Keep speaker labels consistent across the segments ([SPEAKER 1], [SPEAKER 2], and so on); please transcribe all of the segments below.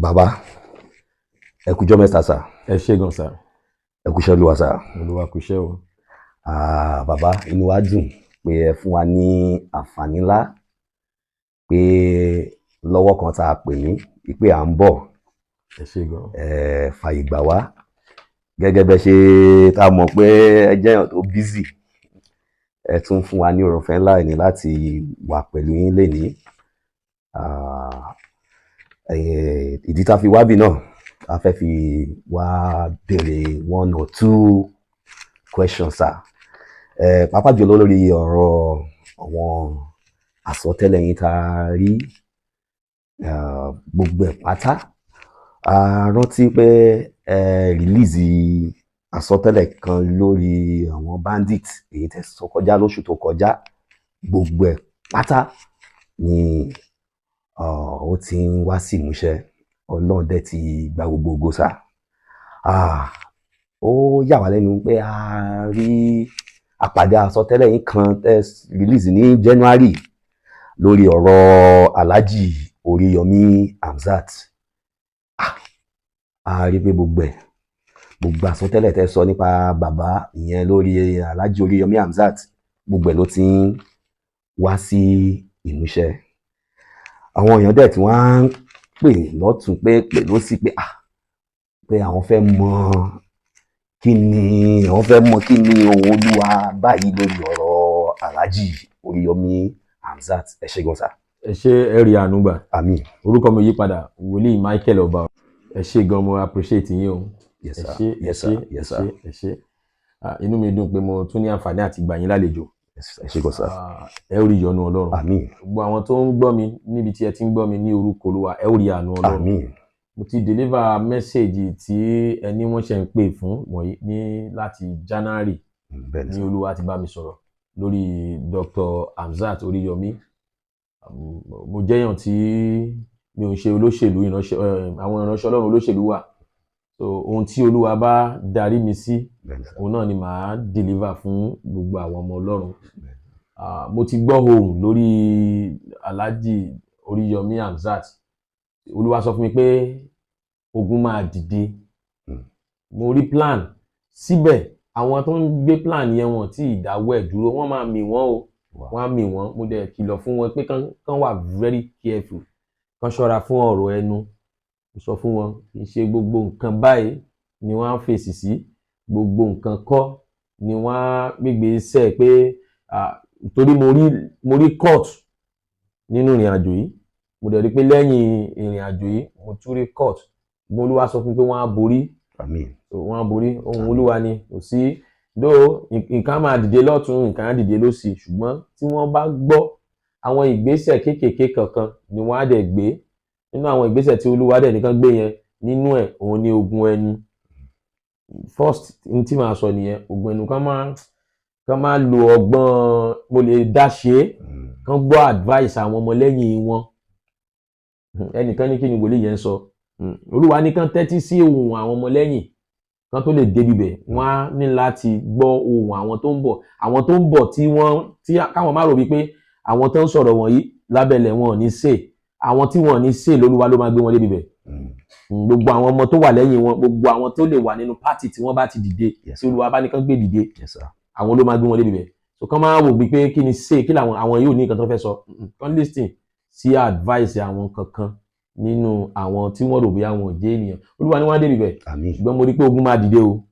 [SPEAKER 1] Bàbá, ẹ kújọ́ mẹ́ta sà.
[SPEAKER 2] Ẹ ṣé gan sà.
[SPEAKER 1] Ẹ kúṣẹ́ Olúwa sà.
[SPEAKER 2] Olúwa kúṣẹ́ o.
[SPEAKER 1] Bàbá, inú wa dùn pé ẹ fún wa ní àǹfààní ńlá pé lọ́wọ́ kan tá a pè ní pé à ń bọ̀.
[SPEAKER 2] Ẹ ṣé gan.
[SPEAKER 1] Fàyè gbà wá gẹ́gẹ́ bẹ́ ṣe tá a mọ̀ pé ẹ jẹ́ èèyàn tó bízì. Ẹ tún fún wa ní oore-ọ̀fẹ́ ńlá ní láti wà pẹ̀lú yín lénìí. Ìdí tá a fi wá bí náà, a fẹ́ fi wá béèrè 1 or 2 questions sir. Pàápàá jùlọ lórí ọ̀rọ̀ àwọn àsọtẹ́lẹ̀ yín tá a rí gbogbo ẹ̀ pátá. A rántí pé release àsọtẹ́lẹ̀ kan lórí àwọn bandit èyí tẹ́ sọ kọjá lóṣù tó kọjá. Gbogbo ẹ̀ pátá ni ó ti ń wá sí ìmúṣẹ. Ọlọ́run dẹ̀ ti gba gbogbo ògo sà. Ó yà wá lẹ́nu pé a rí àpàdé àsọtẹ́lẹ̀ yín kan tẹ́ release ní January lórí ọ̀rọ̀ Alhaji Oríyọmí Hamzat. A rí pé gbogbo àsọtẹ́lẹ̀ tẹ́ sọ nípa bàbá ìyẹn lórí Alhaji Oríyọmí Hamzat, gbogbo ẹ̀ ló ti ń wá sí ìmúṣẹ. Àwọn èèyàn dẹ̀ tí wọ́n á ń pè lọ́tùn pé lósì pé àwọn fẹ́ mọ kí ni ohun Olúwa báyìí lórí ọ̀rọ̀ Alhaji Oríyọmí Hamzat. Ẹ ṣé gan sà.
[SPEAKER 2] Ẹ ṣé, ẹ rí àánú gbà.
[SPEAKER 1] Àmín.
[SPEAKER 2] Orúkọ mi yí padà, Wòlíì Michael Ọba. Ẹ ṣé gan, mo appreciate yín o.
[SPEAKER 1] Yes
[SPEAKER 2] Ẹ
[SPEAKER 1] sir.
[SPEAKER 2] ṣé,
[SPEAKER 1] Yes sir. Yes sir.
[SPEAKER 2] ẹ ṣé. Inú mi dùn pé mo tún ní àǹfààní àti gbà yín lálejò.
[SPEAKER 1] Ẹ ṣé gan sà.
[SPEAKER 2] Ẹ ó rí ìyọ́nú Ọlọ́run.
[SPEAKER 1] Àmín.
[SPEAKER 2] Gbogbo àwọn tó ń gbọ́ mi níbi tí ẹ ti ń gbọ́ mi ní orúkọ Olúwa, ẹ ó rí àánú Ọlọ́run.
[SPEAKER 1] Àmín.
[SPEAKER 2] Mo ti deliver message tí ẹni wọ́n ṣe ń pè fún wọ̀nyí ní láti January.
[SPEAKER 1] Bẹ́ẹ̀ni
[SPEAKER 2] Ní
[SPEAKER 1] sà.
[SPEAKER 2] Olúwa ti bá mi sọ̀rọ̀ lórí Dr. Hamzat Oríyọmí. Mo jẹ́yàn tí mi ò ń ṣe olóṣèlú, àwọn ìránṣẹ́ Ọlọ́run olóṣèlú wà. So ohun tí Olúwa bá darí mi sí,
[SPEAKER 1] Bẹ́ẹ̀ni sà.
[SPEAKER 2] òun náà ni màá deliver fún gbogbo àwọn ọmọ Ọlọ́run. Mo ti gbọ́ ohùn lórí Alhaji Oríyọmí Hamzat. Olúwa sọ fún mi pé ogun máa dìde. Mo rí plan síbẹ̀, àwọn tó ń gbé plan yẹn wọ́n tí ìdáwọ́ ẹ̀ dúró, wọ́n máa mì wọ́n o. Wọ́n á mì wọ́n. Mo dẹ̀ kìlọ̀ fún wọn pé kán wà very careful, kán ṣọ́ra fún ọ̀rọ̀ ẹnu. Mo sọ fún wọn kì í ṣe gbogbo nǹkan báyìí ni wọ́n á fèsì sí, gbogbo nǹkan kọ́ ni wọ́n á gbégbé iṣẹ́ pé torí mo rí court nínú ìrìn àjò yìí. Mo dẹ̀ rí pé lẹ́yìn ìrìn àjò yìí mo tún rí court. Ṣùgbọ́n Olúwa sọ fún mi pé wọ́n á borí.
[SPEAKER 1] Àmín.
[SPEAKER 2] Wọ́n á borí. Ohun Olúwa ni, kò sí nǹkan máa dìde lọ́tún, nǹkan á dìde lósì, ṣùgbọ́n tí wọ́n bá gbọ́ àwọn ìgbésẹ̀ kéékèèké kankan ni wọ́n á dẹ̀ gbé. Nínú àwọn ìgbésẹ̀ tí Olúwa dẹ̀ nìkan gbé yẹn, nínú ẹ̀ òun ni ogun ẹnu. First n tí màá sọ nìyẹn, ogun ẹnu. Kán máa lo ọgbọ́n mo lè dá ṣe, kán gbọ́ advice àwọn ọmọlẹ́yìn wọn. Ẹnìkan ní kí ni wòlíì yẹn sọ. Olúwa ní kán tẹ́tí sí ohùn àwọn ọmọlẹ́yìn kán tó lè débi bẹ̀. Wọ́n á ní láti gbọ́ ohùn àwọn tó ń bọ̀. Àwọn tó ń bọ̀ tí káwọn má rò wípé àwọn tó ń sọ̀rọ̀ wọ̀nyí lábẹ́lẹ̀ wọn ò ní ṣe. Àwọn tí wọn ò ní ṣe lÓlúwa ló máa gbé wọn débi bẹ̀. Gbogbo àwọn ọmọ tó wà lẹ́yìn wọn, gbogbo àwọn tó lè wà nínú pátì tí wọ́n bá ti dìde, tí Olúwa bá ní kán gbé dìde, àwọn ló máa gbé wọn débi bẹ̀. So kán máa wò wípé kí ni ṣe, kí làwọn yóò ní nǹkan tó fẹ́ sọ. Kán listen sí advice àwọn kankan nínú àwọn tí wọ́n rò bí àwọn jẹ́ ènìyàn. Olúwa ní wọ́n á débi bẹ̀.
[SPEAKER 1] Àmín.
[SPEAKER 2] Ṣùgbọ́n mo rí pé ogun máa dìde o.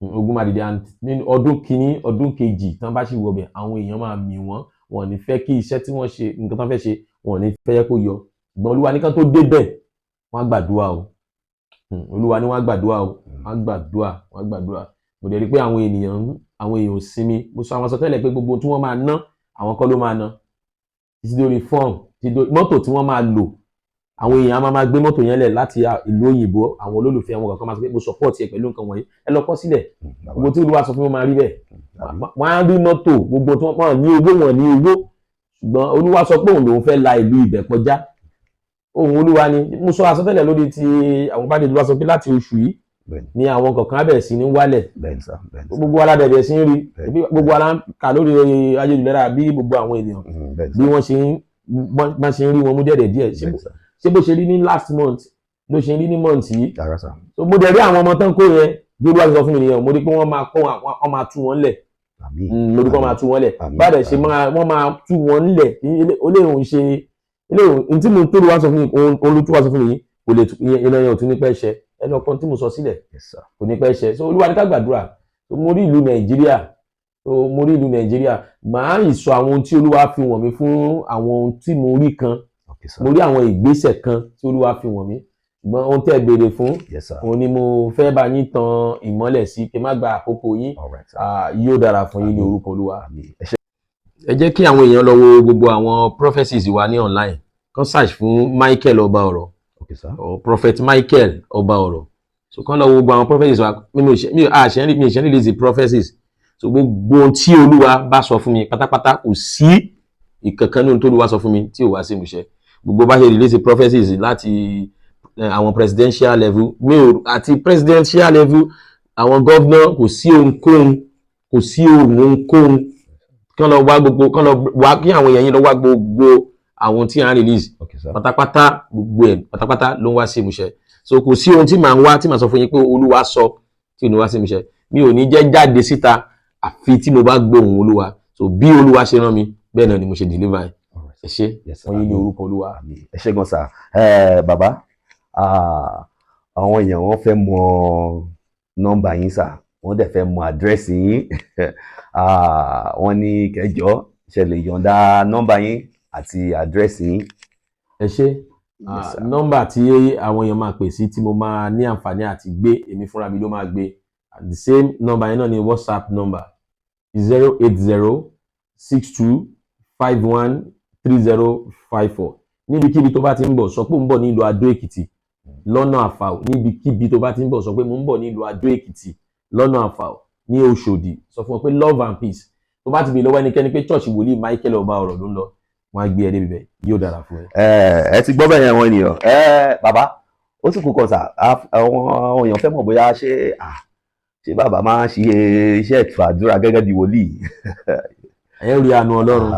[SPEAKER 2] Ogun máa dìde. Nínú ọdún kìíní, ọdún kejì tán bá sì wọ bẹ̀, àwọn èèyàn máa mì wọ́n. Wọn ò ní fẹ́ kí iṣẹ́ tí wọ́n ṣe, nǹkan tán fẹ́ ṣe, wọn ò ní fẹ́ kó yọ. Ṣùgbọ́n Olúwa ní kán tó débẹ̀, wọ́n á gbàdúrà o. Olúwa ní wọ́n á gbàdúrà o. Wọ́n á gbàdúrà. Mo dẹ̀ rí pé àwọn èèyàn sinmi. Mo sọ àwọn àsọtẹ́lẹ̀ pé gbogbo tí wọ́n máa ná, àwọn kọ́ ló máa ná. Títí dórí form, mọ́tò tí wọ́n máa lò, àwọn èèyàn á máa gbé mọ́tò yẹn lẹ̀ láti ìlú òyìnbó. Àwọn olólùfẹ́ wọn kankan máa sọ pé mo support ẹ pẹ̀lú nǹkan wọ̀nyí. Ẹ lọ kọ sílẹ̀. Gbogbo tí Olúwa sọ fún mi máa rí bẹ́ẹ̀. Wọ́n á rí mọ́tò, gbogbo tí wọ́n ní owó, wọn ní owó. Ṣùgbọ́n Olúwa sọ pé òun lòun fẹ́ la ìlú ibẹ̀ kọjá. Ohun Olúwa ni. Mo sọ àsọtẹ́lẹ̀ lórí ti àwọn bá dé Olúwa sọ pé láti oṣù yìí ni àwọn kankan bẹ̀rẹ̀ sí ní wálẹ̀. Gbogbo aládẹ̀bẹ̀ sí ń rí. Gbogbo aláǹkà lórí ayélujára bí gbogbo àwọn ènìyàn bí wọ́n ṣe ń rí wọn mú dẹ̀dẹ̀ díẹ̀. Ṣé bó ṣe rí ní last month ló ṣe rí ní mọ̀ǹtì yìí.
[SPEAKER 1] Yàrá sà.
[SPEAKER 2] So mo dẹ̀ rí àwọn ọmọ tán kó yẹn bí olúwa ti sọ fún mi nìyẹn mo rí pé wọ́n máa tú wọn lẹ̀.
[SPEAKER 1] Àmín.
[SPEAKER 2] Mo rí pé wọ́n máa tú wọn lẹ̀.
[SPEAKER 1] Àmín.
[SPEAKER 2] Báyìí ṣe wọ́n máa tú wọn lẹ̀ eléyìí ṣe eléyìí tí mo tó lè wá sọ fún mi olùtú wá sọ fún mi yìí kò lè iná yẹn ò tún ní pẹ́ ṣẹ ẹni ọkàn tí mo sọ sílẹ̀
[SPEAKER 1] Yes sir.
[SPEAKER 2] kò ní pẹ́ ṣẹ. So olúwa ní ká gbàdúrà. So mo rí ìlú Nàìjíríà màá ìsọ àwọn ohun tí olúwa fi wọ̀n mí fún àwọn ohun tí mo rí kan
[SPEAKER 1] Okay sir.
[SPEAKER 2] mo rí àwọn ìgbésẹ̀ kan tí olúwa fi wọ̀n mí ṣùgbọ́n ohun tẹ́ ẹ béèrè fún
[SPEAKER 1] Yes sir.
[SPEAKER 2] òun ni mo fẹ́ bá yín tan ìmọ́lẹ̀ sí kí n má gba àkókò yín.
[SPEAKER 1] All right sir.
[SPEAKER 2] Yóò dára fún yín ní
[SPEAKER 1] Àmín.
[SPEAKER 2] orúkọ olúwa.
[SPEAKER 1] Àmín.
[SPEAKER 2] Ẹ jẹ́ kí àwọn èèyàn lọ wo gbogbo àwọn prophecies wa ní online kàn search fún Michael ọba ọ̀rọ̀
[SPEAKER 1] Okay sir.
[SPEAKER 2] or prophet Michael ọba ọ̀rọ̀ so kàn lọ wo gbogbo àwọn prophecies wa mi ò ṣe release the prophecies so gbogbo ohun tí olúwa bá sọ fún mi pátápátá kò sí ìkankan nínú tó olúwa sọ fún mi tí ò wá sí ìmúṣẹ gbogbo bá ṣe release the prophecies láti àwọn presidential level àti presidential level àwọn governor kò sí ohunkóhun kán lọ wá kí àwọn èèyàn yín lọ wá gbogbo àwọn tí à ń release
[SPEAKER 1] Okay sir.
[SPEAKER 2] pátápátá gbogbo ẹ̀ pátápátá ló ń wá sí ìmúṣẹ so kò sí ohun tí màá ń wá tí màá sọ fún yín pé olúwa sọ tí ò ní wá sí ìmúṣẹ mi ò ní jẹ́ jáde síta àfi tí mo bá gbóhùn olúwa so bí olúwa ṣe rán mi bẹ́ẹ̀ náà ni mo ṣe deliver ẹ̀. Ẹ ṣé wọ́n yín ní orúkọ olúwa.
[SPEAKER 1] Ẹ ṣé gan sà. Bàbá àwọn èèyàn wọ́n fẹ́ mọ nọ́mbà yín sà wọ́n dẹ̀ fẹ́ mọ àdírẹ́sì yín wọ́n ní kẹjọ ṣe lè yọ̀ǹda nọ́mbà yín àti àdírẹ́sì yín.
[SPEAKER 2] Ẹ ṣé nọ́mbà tí àwọn èèyàn máa pè sí tí mo máa ní àǹfààní àti gbé èmi fúnra mi ló máa gbé the same number yẹn náà ni WhatsApp number 08062513054 níbikíbi tó bá ti ń bọ̀ sọ pé ó ń bọ̀ ní ìlú Adó Èkìtì lọ́nà Àfàò níbikíbi tó bá ti ń bọ̀ sọ pé mo ń bọ̀ ní ìlú Adó Èkìtì lọ́nà Àfàò ní Òṣòdì sọ fún wọn pé love and peace tó bá ti bèèrè lọ́wọ́ ẹnikẹ́ni pé church wòlíì Michael ọba ọ̀rọ̀ ló ń lọ wọn á gbé ẹ débi bẹ́ẹ̀ yóò dára fún ẹ.
[SPEAKER 1] Ẹ ti gbọ́ bẹ́ẹ̀ yẹn àwọn ènìyàn bàbá ó sì kú kan sà àwọn èèyàn fẹ́ mọ̀ bóyá ṣé bàbá máa ń ṣe iṣẹ́ ìfàdúrà gẹ́gẹ́ bí wòlíì.
[SPEAKER 2] ẹ rí àánú Ọlọ́run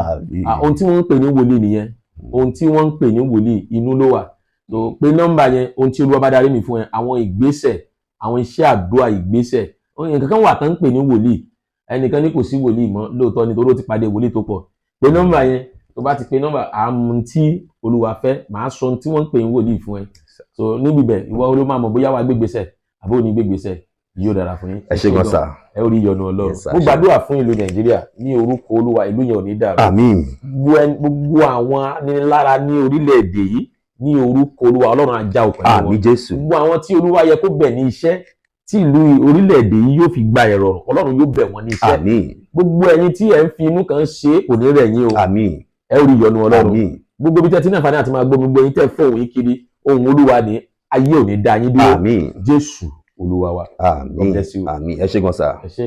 [SPEAKER 2] ohun tí wọ́n ń pè ní wòlíì nìyẹn ohun tí wọ́n ń pè ní wòlíì inú ló wà tó pé nọ́mbà yẹn ohun tí Olúwa bá darí mi fún ẹ àwọn ìgbésẹ̀ àwọn iṣẹ́ àdúrà ìgbésẹ̀ nǹkan kan wà tán ń pè ní wòlíì ẹnìkan ní kò sí wòlíì mọ́ lóòótọ́ nítorí ó ti pàdé wòlíì tó pọ̀ pé nọ́mbà yẹn tó bá ti pe nọ́mbà àmú tí Olúwa fẹ́ màá sọ ohun tí wọ́n ń pè ní wòlíì fún ẹ so níbi bẹ̀ ìwọ ló máa mọ̀ bóyá wàá gbégbèsẹ̀ àbó ò ní gbégbèsẹ̀ yóò dára fún yín.
[SPEAKER 1] Ẹ ṣé gan sà.
[SPEAKER 2] Ẹ ó rí ìyọ́nú Ọlọ́run. Mo gbàdúrà fún ìlú Nàìjíríà ní orúkọ Olúwa ìlú yẹn ò ní dàrú.
[SPEAKER 1] Àmín.
[SPEAKER 2] Gbogbo àwọn anilára ní orílẹ̀-èdè yìí ní orúkọ Olúwa Ọlọ́run á já òkè wọn.
[SPEAKER 1] Àmín Jésù.
[SPEAKER 2] Gbogbo àwọn tí Olúwa yẹ kó bẹ̀ ní iṣẹ́ tí ìlú orílẹ̀-èdè yìí yóò fi gba ìrọ̀rùn Ọlọ́run yóò bẹ̀ wọ́n ní iṣẹ́.
[SPEAKER 1] Àmín.
[SPEAKER 2] Gbogbo ẹ̀yin tí ẹ ń fi inú kan ṣe kò ní rẹ̀ yín o.
[SPEAKER 1] Àmín.
[SPEAKER 2] Ẹ ó rí ìyọ́nú Ọlọ́run.
[SPEAKER 1] Àmín.
[SPEAKER 2] Gbogbo bí tẹ́ ti ní àǹfààní àti máa gbọ́ gbogbo ẹ̀yin tẹ́ fóun yín kiri ohùn Olúwa ní ayé ò ní dá yín dúró.
[SPEAKER 1] Àmín.
[SPEAKER 2] Jésù Olúwa wa.
[SPEAKER 1] Àmín. Àmín. Ẹ ṣé gan sà.
[SPEAKER 2] Ẹ ṣé.